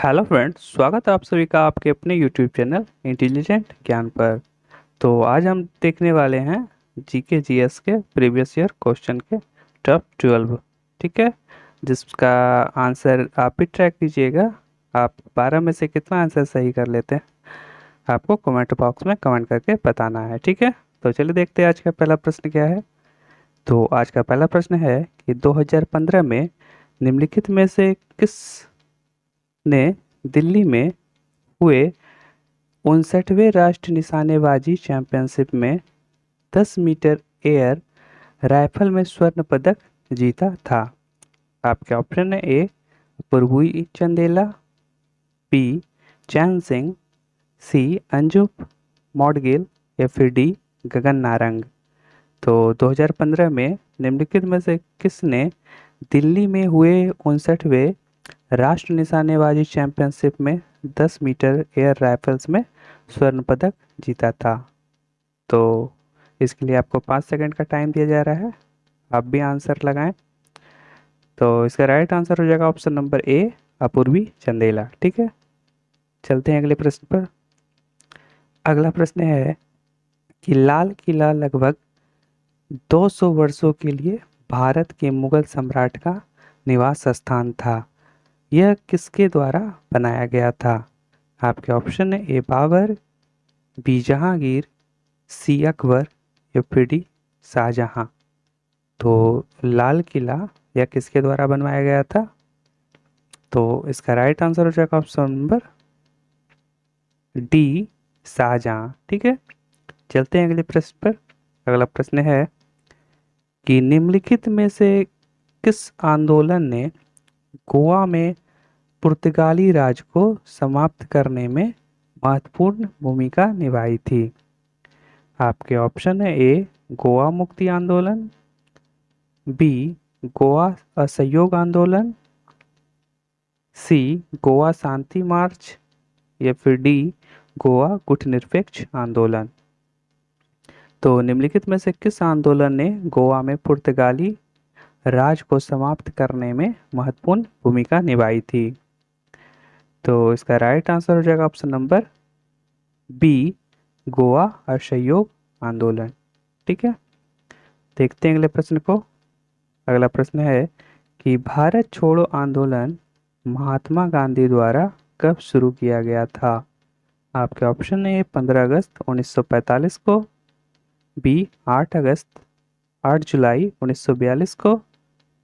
Hello friends, स्वागत है आप सभी का आपके अपने यूट्यूब चैनल इंटेलिजेंट ज्ञान पर। तो आज हम देखने वाले हैं जीके जीएस के प्रीवियस ईयर क्वेश्चन के टॉप 12। ठीक है, जिसका आंसर आप भी ट्रैक कीजिएगा। आप 12 में से कितना आंसर सही कर लेते हैं आपको कमेंट बॉक्स में कमेंट करके बताना है। ठीक है, तो चलिए देखते हैं आज का पहला प्रश्न क्या है। तो आज का पहला प्रश्न है कि 2015 में निम्नलिखित में से किस ने दिल्ली में हुए 59वें राष्ट्रीय निशानेबाजी चैंपियनशिप में 10 मीटर एयर राइफल में स्वर्ण पदक जीता था। आपके ऑप्शन है ए पूर्वी चंदेला, बी चैन सिंह, सी अंजुम मौडगिल या फिर डी गगन नारंग। तो 2015 में निम्नलिखित में से किसने दिल्ली में हुए 59वें राष्ट्रीय निशानेबाजी चैंपियनशिप में 10 मीटर एयर राइफल्स में स्वर्ण पदक जीता था। तो इसके लिए आपको 5 सेकंड का टाइम दिया जा रहा है, आप भी आंसर लगाएं। तो इसका राइट आंसर हो जाएगा ऑप्शन नंबर ए अपूर्वी चंदेला। ठीक है, चलते हैं अगले प्रश्न पर। अगला प्रश्न है कि लाल किला लगभग 200 वर्षों के लिए भारत के मुगल सम्राट का निवास स्थान था। यह किसके द्वारा बनाया गया था? आपके ऑप्शन है ए बाबर, बी जहांगीर, सी अकबर या फिर डी शाहजहां। तो लाल किला यह किसके द्वारा बनवाया गया था? तो इसका राइट आंसर हो जाएगा ऑप्शन नंबर डी शाहजहां। ठीक है, चलते हैं अगले प्रश्न पर। अगला प्रश्न है कि निम्नलिखित में से किस आंदोलन ने गोवा में पुर्तगाली राज को समाप्त करने में महत्वपूर्ण भूमिका निभाई थी? आपके ऑप्शन है ए गोवा मुक्ति आंदोलन, बी गोवा असहयोग आंदोलन, सी गोवा शांति मार्च या फिर डी गोवा गुटनिरपेक्ष आंदोलन। तो निम्नलिखित में से किस आंदोलन ने गोवा में पुर्तगाली राज को समाप्त करने में महत्वपूर्ण भूमिका निभाई थी? तो इसका राइट आंसर हो जाएगा ऑप्शन नंबर बी गोवा असहयोग आंदोलन। ठीक है, देखते हैं अगले प्रश्न को। अगला प्रश्न है कि भारत छोड़ो आंदोलन महात्मा गांधी द्वारा कब शुरू किया गया था? आपके ऑप्शन है 15 अगस्त 1945 को, बी 8 अगस्त 8 जुलाई 1942 को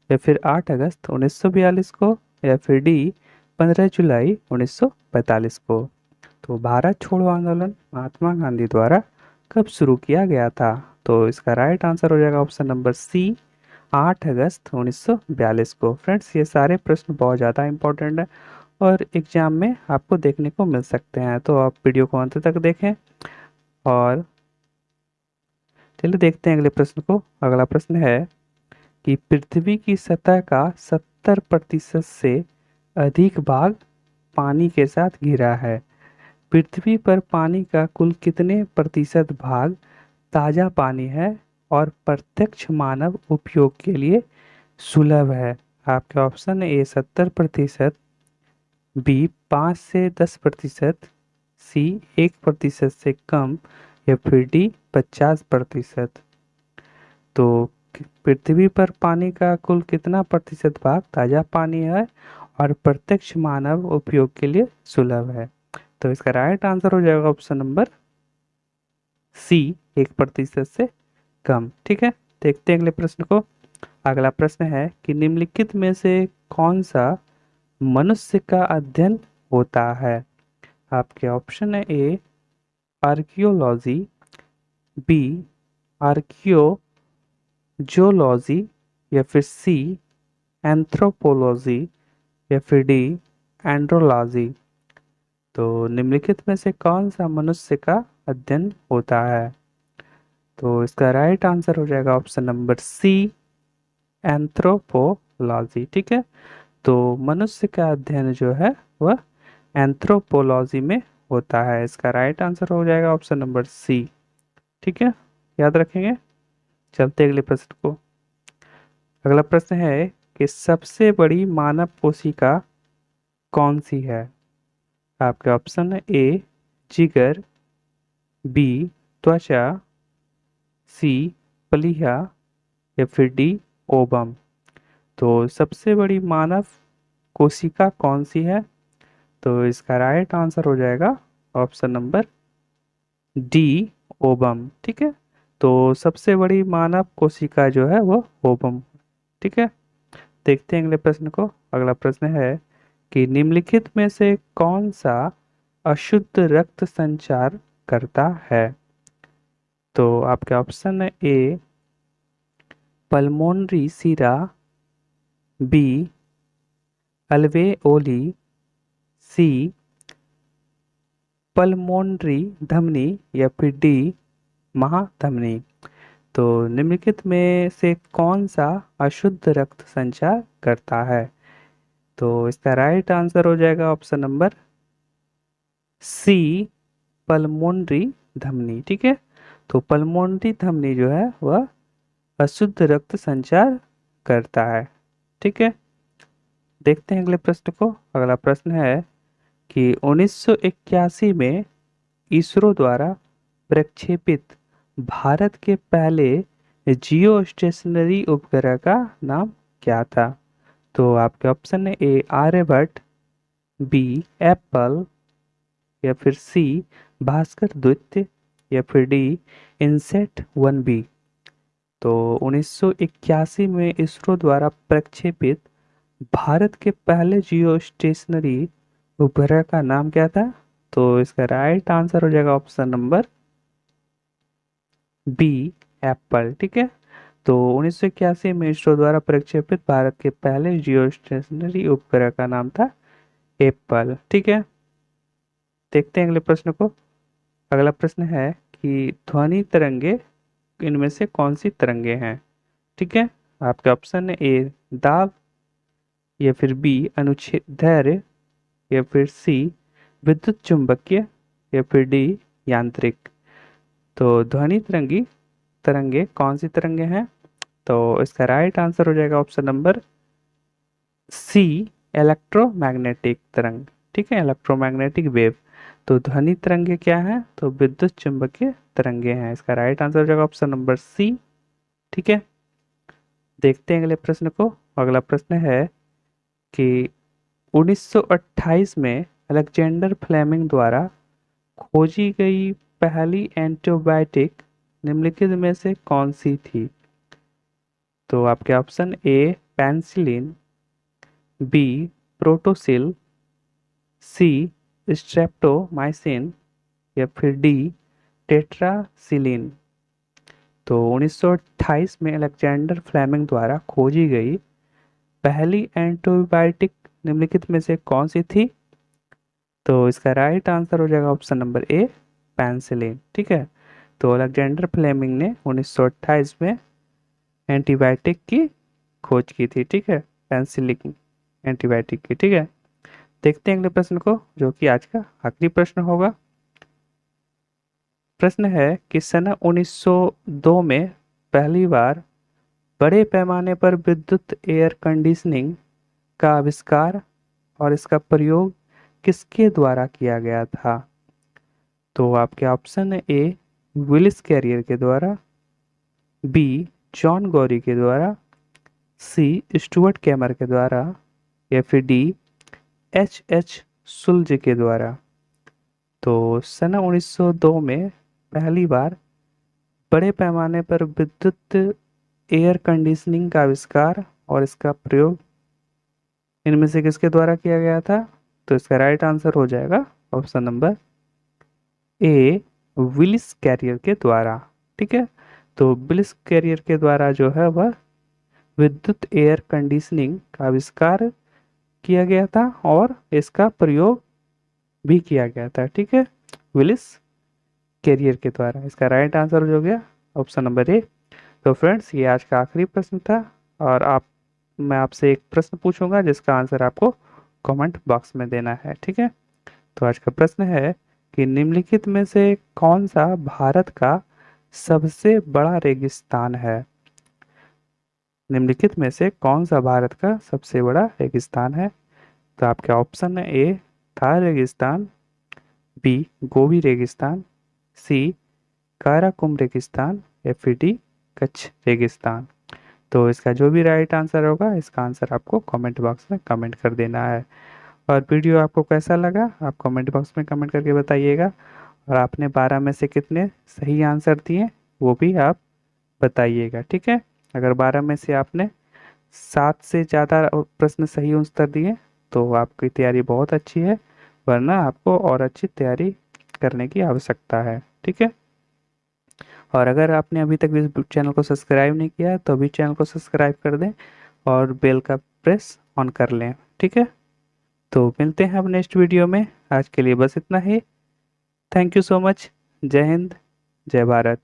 या फिर 8 अगस्त 1942 को या फिर डी 15 जुलाई 1945 को। तो भारत छोड़ो आंदोलन महात्मा गांधी द्वारा कब शुरू किया गया था? तो इसका राइट आंसर हो जाएगा ऑप्शन नंबर सी 8 अगस्त 1942 को। फ्रेंड्स, ये सारे प्रश्न बहुत ज़्यादा इंपॉर्टेंट है और एग्जाम में आपको देखने को मिल सकते हैं, तो आप वीडियो को अंत तक देखें। और चलिए देखते हैं अगले प्रश्न को। अगला प्रश्न है कि पृथ्वी की सतह का 70% से अधिक भाग पानी के साथ घिरा है। पृथ्वी पर पानी का कुल कितने प्रतिशत भाग ताज़ा पानी है और प्रत्यक्ष मानव उपयोग के लिए सुलभ है? आपके ऑप्शन है ए 70%, बी 5 से 10%, सी 1% से कम या फिर डी 50%। तो पृथ्वी पर पानी का कुल कितना प्रतिशत भाग ताज़ा पानी है और प्रत्यक्ष मानव उपयोग के लिए सुलभ है? तो इसका राइट आंसर हो जाएगा ऑप्शन नंबर सी 1% से कम। ठीक है, देखते हैं अगले प्रश्न को। अगला प्रश्न है कि निम्नलिखित में से कौन सा मनुष्य का अध्ययन होता है? आपके ऑप्शन है ए आर्कियोलॉजी, बी आर्कियोजोलॉजी या फिर सी एंथ्रोपोलॉजी या फिर डी एंड्रोलॉजी। तो निम्नलिखित में से कौन सा मनुष्य का अध्ययन होता है? तो इसका राइट आंसर हो जाएगा ऑप्शन नंबर सी एंथ्रोपोलॉजी। ठीक है, तो मनुष्य का अध्ययन जो है वह एंथ्रोपोलॉजी में होता है। इसका राइट आंसर हो जाएगा ऑप्शन नंबर सी। ठीक है, याद रखेंगे। चलते अगले प्रश्न को। अगला प्रश्न है कि सबसे बड़ी मानव कोशिका कौन सी है? आपके ऑप्शन है ए जिगर, बी त्वचा, सी प्लीहा या फिर डी ओबम। तो सबसे बड़ी मानव कोशिका कौन सी है? तो इसका राइट आंसर हो जाएगा ऑप्शन नंबर डी ओबम। ठीक है, तो सबसे बड़ी मानव कोशिका जो है वो ओबम। ठीक है, देखते हैं अगले प्रश्न को। अगला प्रश्न है कि निम्नलिखित में से कौन सा अशुद्ध रक्त संचार करता है? तो आपके ऑप्शन है ए पल्मोनरी सीरा, बी अल्वेओली, सी पल्मोनरी धमनी या फिर डी महाधमनी। तो निम्नलिखित में से कौन सा अशुद्ध रक्त संचार करता है? तो इसका राइट आंसर हो जाएगा ऑप्शन नंबर सी पल्मोनरी धमनी। ठीक है, तो पल्मोनरी धमनी जो है वह अशुद्ध रक्त संचार करता है। ठीक है, देखते हैं अगले प्रश्न को। अगला प्रश्न है कि 1981 में इसरो द्वारा प्रक्षेपित भारत के पहले जियो स्टेशनरी उपग्रह का नाम क्या था? तो आपके ऑप्शन है ए आर्यभट्ट, बी एप्पल या फिर सी भास्कर द्वितीय या फिर डी इनसेट 1B। तो 1981 में इसरो द्वारा प्रक्षेपित भारत के पहले जियो स्टेशनरी उपग्रह का नाम क्या था? तो इसका राइट आंसर हो जाएगा ऑप्शन नंबर बी एप्पल। ठीक है, तो 1981 में इसरो द्वारा प्रक्षेपित भारत के पहले जियो स्टेशनरी उपग्रह का नाम था एप्पल। ठीक है, देखते हैं अगले प्रश्न को। अगला प्रश्न है कि ध्वनि तरंगे इनमें से कौन सी तरंगे हैं? ठीक है, आपके ऑप्शन है ए दाब या फिर बी अनुच्छेद धैर्य या फिर सी विद्युत चुंबकीय या फिर डी यांत्रिक। तो ध्वनि तरंगे कौन सी तरंगे हैं? तो इसका राइट आंसर हो जाएगा ऑप्शन नंबर सी इलेक्ट्रोमैग्नेटिक तरंग। ठीक है, इलेक्ट्रोमैग्नेटिक वेव। तो ध्वनि तरंगे क्या है? तो विद्युत चुंबकीय तरंगे हैं। इसका राइट आंसर हो जाएगा ऑप्शन नंबर सी। ठीक है, देखते हैं अगले प्रश्न को। अगला प्रश्न है कि 1928 में अलेक्जेंडर फ्लेमिंग द्वारा खोजी गई पहली एंटीबायोटिक निम्नलिखित में से कौन सी थी? तो आपके option A penicillin, B Prontosil, C streptomycin या फिर डी टेट्रासिलिन। तो 1928 में अलेक्जेंडर फ्लेमिंग द्वारा खोजी गई पहली एंटीबायोटिक निम्नलिखित में से कौन सी थी? तो इसका राइट आंसर हो जाएगा ऑप्शन नंबर ए पेनिसिलिन। ठीक है, तो अलेक्जेंडर फ्लेमिंग ने 1928 में एंटीबायोटिक की खोज की थी। ठीक है, पेनिसिलिन एंटीबायोटिक की। ठीक है, देखते हैं अगले प्रश्न को जो कि आज का आखिरी प्रश्न होगा। प्रश्न है कि सन 1902 में पहली बार बड़े पैमाने पर विद्युत एयर कंडीशनिंग का आविष्कार और इसका प्रयोग किसके द्वारा किया गया था? तो आपके ऑप्शन है ए विलिस कैरियर के द्वारा, बी जॉन गौरी के द्वारा, सी स्टुअर्ट कैमर के द्वारा या फिर डी एच सुल्ज के द्वारा। तो सन 1902 में पहली बार बड़े पैमाने पर विद्युत एयर कंडीशनिंग का आविष्कार और इसका प्रयोग इनमें से किसके द्वारा किया गया था? तो इसका राइट आंसर हो जाएगा option number A Willis carrier के द्वारा। ठीक है, तो विलिस कैरियर के द्वारा जो है वह विद्युत एयर कंडीशनिंग का आविष्कार किया गया था और इसका प्रयोग भी किया गया था। ठीक है, विलिस कैरियर के द्वारा। इसका राइट आंसर हो गया ऑप्शन नंबर ए। तो फ्रेंड्स, ये आज का आखिरी प्रश्न था और मैं आपसे एक प्रश्न पूछूंगा जिसका आंसर आपको कमेंट बॉक्स में देना है। ठीक है, तो आज का प्रश्न है कि निम्नलिखित में से कौन सा भारत का सबसे बड़ा रेगिस्तान है? निम्नलिखित में से कौन सा भारत का सबसे बड़ा रेगिस्तान है? तो आपके ऑप्शन है ए थार रेगिस्तान, बी गोबी रेगिस्तान, सी काराकुम रेगिस्तान, या फिर डी कच्छ रेगिस्तान। तो इसका जो भी राइट आंसर होगा इसका आंसर आपको कमेंट बॉक्स में कमेंट कर देना है। और वीडियो आपको कैसा लगा आप कमेंट बॉक्स में कमेंट करके बताइएगा। और आपने 12 में से कितने सही आंसर दिए वो भी आप बताइएगा, ठीक है। अगर 12 में से आपने 7 से ज़्यादा प्रश्न सही उत्तर दिए तो आपकी तैयारी बहुत अच्छी है, वरना आपको और अच्छी तैयारी करने की आवश्यकता है, ठीक है। और अगर आपने अभी तक इस चैनल को सब्सक्राइब नहीं किया तो अभी चैनल को सब्सक्राइब कर दें और बेल का प्रेस ऑन कर लें, ठीक है। तो मिलते हैं अब नेक्स्ट वीडियो में, आज के लिए बस इतना ही। Thank you so much. Jai Hind, जय भारत।